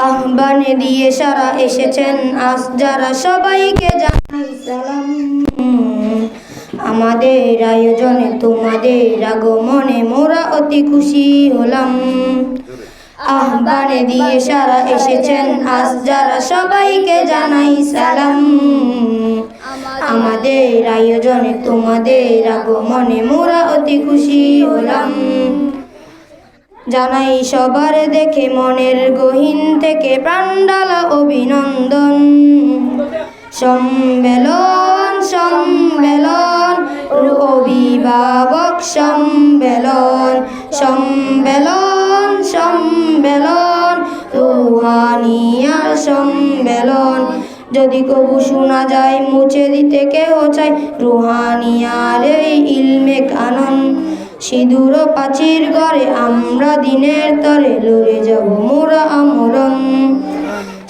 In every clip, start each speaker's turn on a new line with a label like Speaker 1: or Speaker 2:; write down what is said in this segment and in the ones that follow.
Speaker 1: আহ্বানে দিয়ে সারা এসেছেন আজ যারা, সবাইকে জানাই সালাম। আমাদের আয়োজনে তোমাদের আগমনে মোরা অতি খুশি হলাম। আহ্বানে দিয়ে সারা এসেছেন আজ যারা, সবাইকে জানাই সালাম। আমাদের আয়োজনে তোমাদের আগমনে মোরা অতি খুশি হলাম। জানাই সবার দেখে মনের গহীন থেকে প্রাণঢালা অভিনন্দন। সম্মেলন সম্মেলন অভিভাবক সম্মেলন, সম্মেলন সম্মেলন রুহানিয়ার সম্মেলন। যদি কবু শোনা যায় মুছে দিতে কেহ চাই রুহানিয়ার এই ইলমে কানন, সিঁদুর পাচির ঘরে আমরা দিনের তরে লড়ে যাব মোরা আমরণ।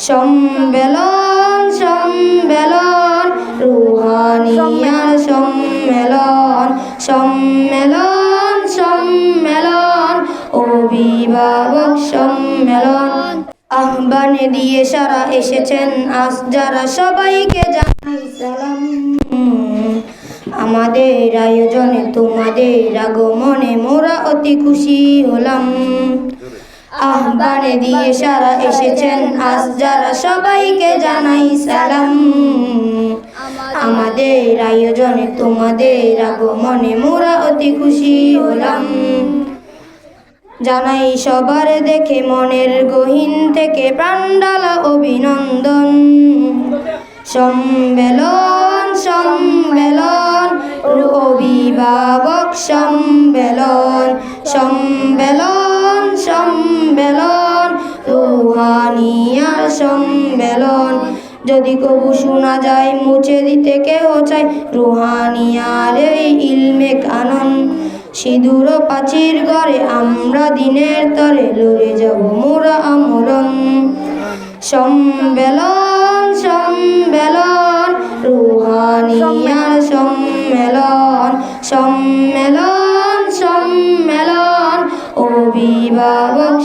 Speaker 1: সম্মেলন সম্মেলন রুহানিয়ার সম্মেলন, সম্মেলন সম্মেলন অভিভাবক সম্মেলন। আহ্বানে দিয়ে সারা এসেছেন আজ যারা, সবাইকে জানাই সালাম। আমাদের আয়োজনে তোমাদের আগমনে মোরা অতি খুশি হলাম। আহ্বানে দিয়ে সারা এসেছেন আজ যারা, সবাইকে জানাই সালাম। আমাদের আয়োজনে তোমাদের আগমনে মোরা অতি খুশি হলাম। জানাই সবার দেখে মনের গহীন থেকে প্রাণঢালা অভিনন্দন। সম্মেলন সম্মেলন অভিভাবক সম্মেলন, সম্মেলন সম্মেলন রুহানিয়ার সম্মেলন। যদি কবু শোনা যায় মুছে দিতে কেহ চাই রুহানিয়ার এই ইলমে কানন, সিঁদুর পাচির ঘরে আমরা দিনের তরে লড়ে যাব মোরা আমরণ। সম্মেলন সম্মেলন রুহানিয়ার সম্মেলন, সম্মেলন সম্মেলন অভিভাবক